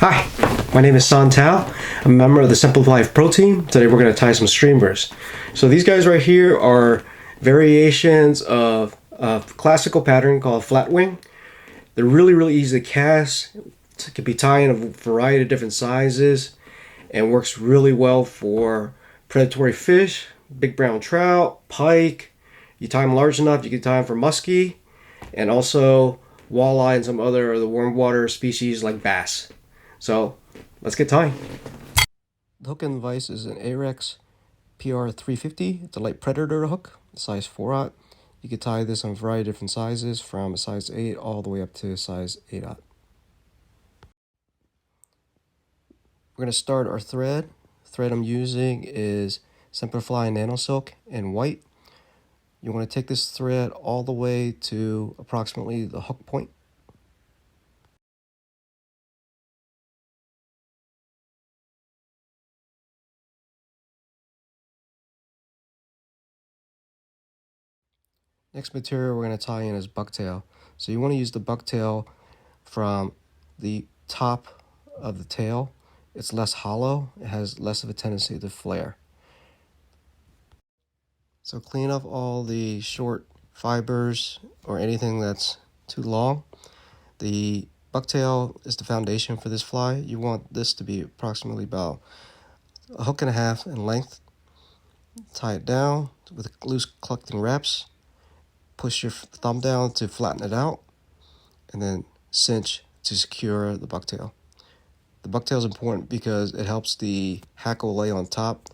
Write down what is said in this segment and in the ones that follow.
Hi, my name is Santal. I'm a member of the Semperfli Pro team. Today we're going to tie some streamers. So these guys right here are variations of a classical pattern called Flatwing. They're really easy to cast. It can be tied in a variety of different sizes and works really well for predatory fish, big brown trout, pike. You tie them large enough, you can tie them for muskie, and also walleye and some other of the warm water species like bass. So let's get tying. The hook and device is an Arex PR350. It's a light predator hook, size 4/0. You can tie this on a variety of different sizes from a size 8 all the way up to size 8/0. We're going to start our thread. The thread I'm using is Semperfli Nano Silk in white. You want to take this thread all the way to approximately the hook point. Next material we're going to tie in is Bucktail. So you want to use the Bucktail from the top of the tail. It's less hollow, it has less of a tendency to flare. So clean up all the short fibers or anything that's too long. The Bucktail is the foundation for this fly. You want this to be approximately about a hook and a half in length. Tie it down with loose collecting wraps. Push your thumb down to flatten it out, and then cinch to secure the bucktail. The bucktail is important because it helps the hackle lay on top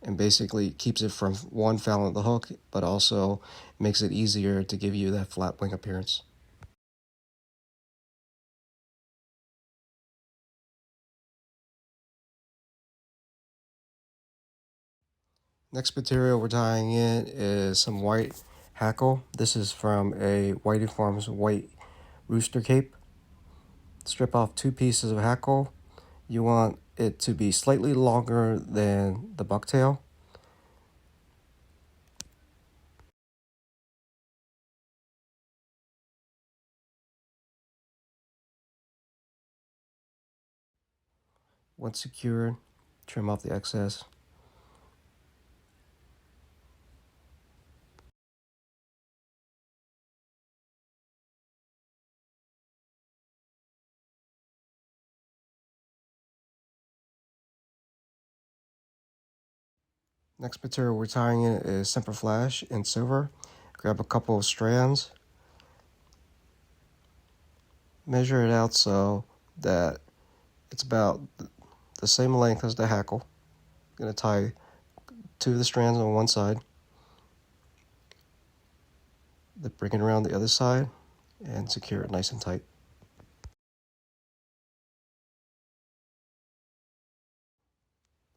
and basically keeps it from one fouling the hook, but also makes it easier to give you that flat wing appearance. Next material we're tying in is some white hackle. This is from a Whiting Farms white rooster cape. Strip off 2 pieces of hackle. You want it to be slightly longer than the bucktail. Once secured, trim off the excess. Next material we're tying in is Semperfli in silver. Grab a couple of strands. Measure it out so that it's about the same length as the hackle. I'm going to tie 2 of the strands on one side. Then bring it around the other side and secure it nice and tight.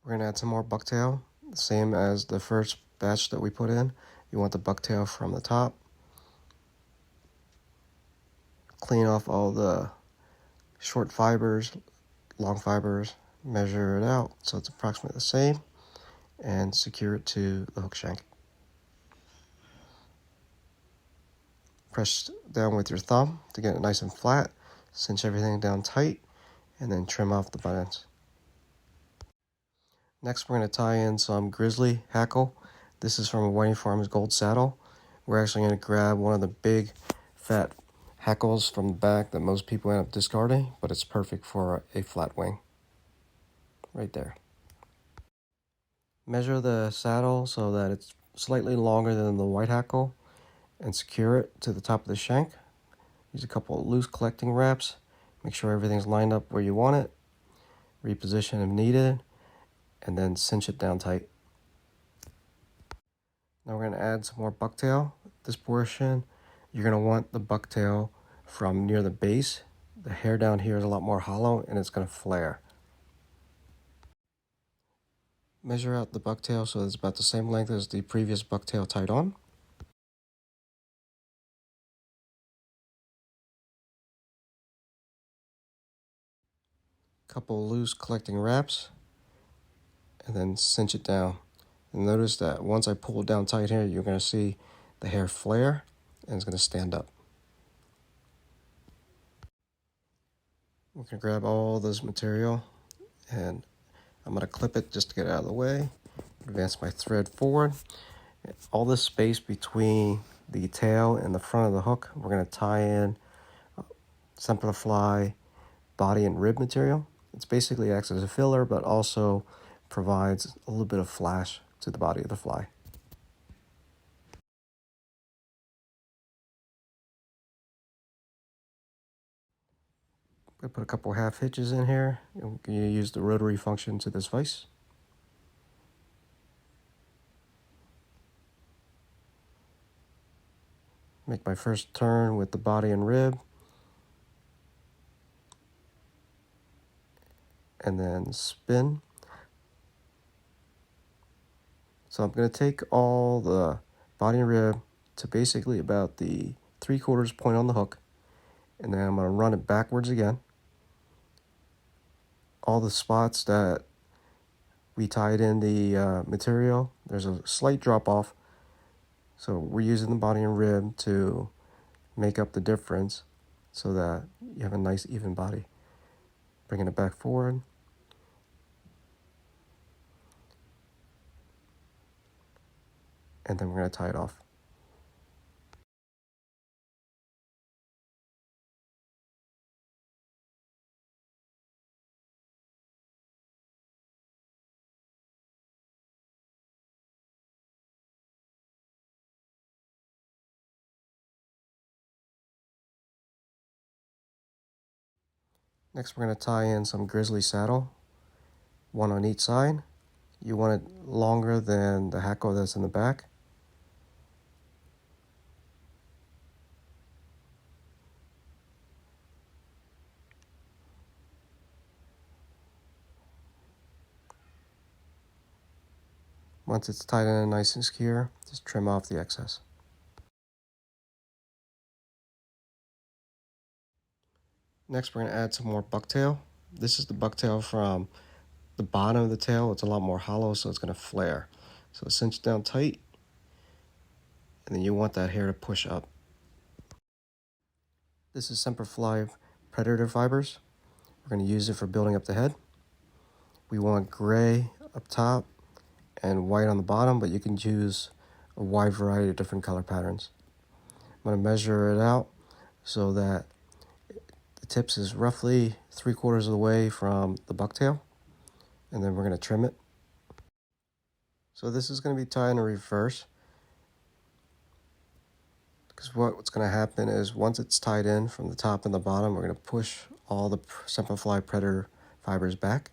We're going to add some more bucktail, same as the first batch that we put in. You want the bucktail from the top. Clean off all the short fibers, long fibers, measure it out so it's approximately the same, and secure it to the hook shank. Press down with your thumb to get it nice and flat, cinch everything down tight, and then trim off the butt ends. Next, we're going to tie in some Grizzly Hackle. This is from a Whiting Farms Gold Saddle. We're actually going to grab one of the big fat hackles from the back that most people end up discarding, but it's perfect for a flat wing. Right there. Measure the saddle so that it's slightly longer than the white hackle and secure it to the top of the shank. Use a couple of loose collecting wraps. Make sure everything's lined up where you want it. Reposition if needed, and then cinch it down tight. Now we're going to add some more bucktail. This portion, you're going to want the bucktail from near the base. The hair down here is a lot more hollow and it's going to flare. Measure out the bucktail so it's about the same length as the previous bucktail tied on. Couple loose collecting wraps, and then cinch it down. And notice that once I pull it down tight here, you're going to see the hair flare and it's going to stand up. I'm going to grab all this material and I'm going to clip it just to get it out of the way. Advance my thread forward. All this space between the tail and the front of the hook, we're going to tie in Semperfli body and rib material. It's basically acts as a filler, but also provides a little bit of flash to the body of the fly. I'm going to put a couple half hitches in here. I'm going to use the rotary function to this vise. Make my first turn with the body and rib. And then spin. So I'm going to take all the body and rib to basically about the 3/4 point on the hook. And then I'm going to run it backwards again. All the spots that we tied in the material, there's a slight drop off. So we're using the body and rib to make up the difference so that you have a nice even body. Bringing it back forward. And then we're going to tie it off. Next we're going to tie in some grizzly saddle, one on each side. You want it longer than the hackle that's in the back. Once it's tied in nice and secure, just trim off the excess. Next we're going to add some more bucktail. This is the bucktail from the bottom of the tail. It's a lot more hollow, so it's going to flare. So cinch down tight, and then you want that hair to push up. This is Semperfli predator fibers. We're going to use it for building up the head. We want gray up top and white on the bottom, but you can choose a wide variety of different color patterns. I'm going to measure it out so that the tips is roughly 3/4 of the way from the bucktail, and then we're going to trim it. So this is going to be tied in reverse, because what's going to happen is once it's tied in from the top and the bottom, we're going to push all the Semperfli predator fibers back,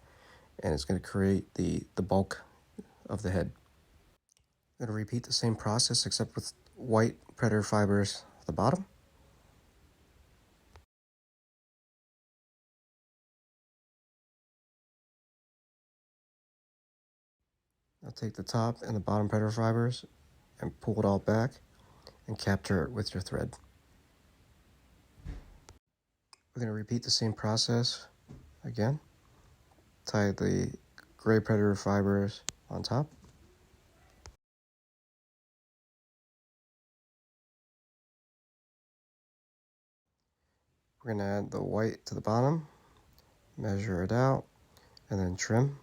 and it's going to create the bulk of the head. I'm going to repeat the same process except with white predator fibers at the bottom. Now take the top and the bottom predator fibers and pull it all back and capture it with your thread. We're going to repeat the same process again. Tie the gray predator fibers on top. We're going to add the white to the bottom, measure it out, and then trim.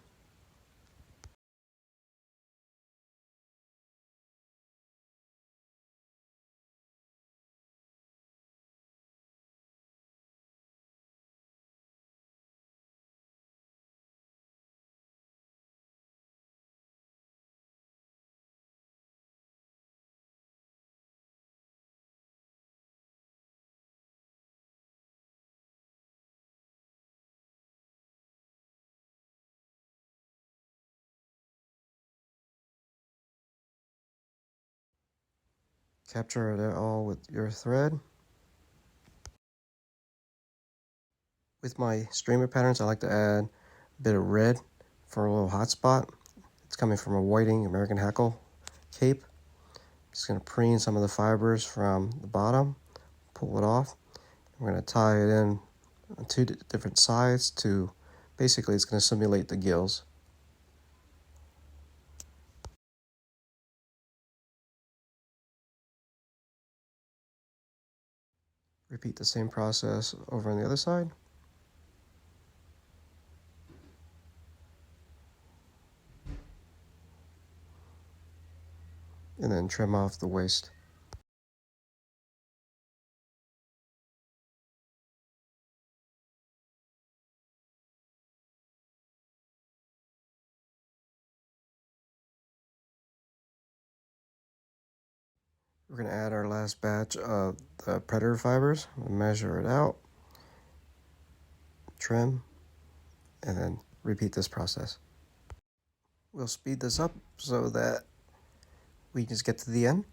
Capture it all with your thread. With my streamer patterns, I like to add a bit of red for a little hot spot. It's coming from a whiting American Hackle cape. Just going to preen some of the fibers from the bottom, pull it off. We're going to tie it in on two different sides to, basically it's going to simulate the gills. Repeat the same process over on the other side. and then trim off the waste. We're going to add our last batch of the predator fibers, measure it out, trim, and then repeat this process. We'll speed this up so that we just get to the end.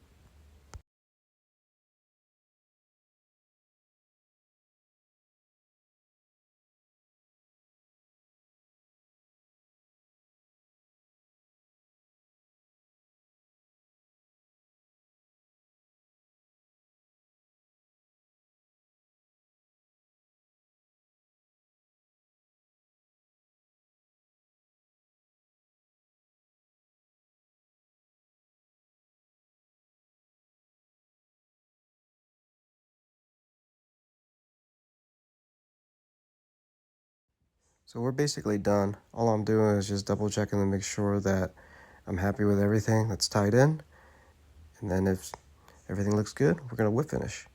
So we're basically done. All I'm doing is just double checking to make sure that I'm happy with everything that's tied in. And then if everything looks good, we're gonna whip finish.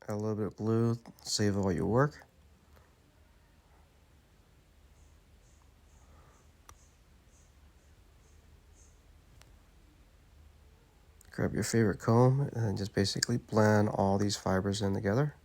Add a little bit of glue, save all your work. Grab your favorite comb and then just basically blend all these fibers in together.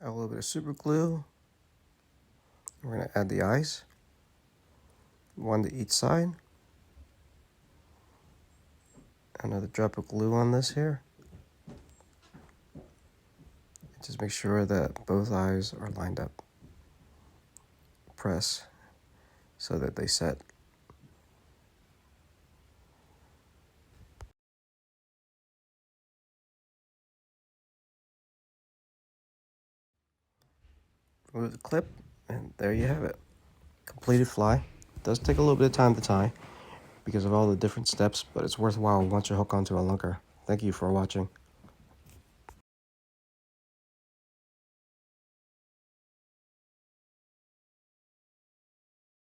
Add a little bit of super glue. We're gonna add the eyes, one to each side. Another drop of glue on this here. Just make sure that both eyes are lined up. Press so that they set. Remove the clip, and there you have it. Completed fly. It does take a little bit of time to tie because of all the different steps, but it's worthwhile once you hook onto a lunker. Thank you for watching.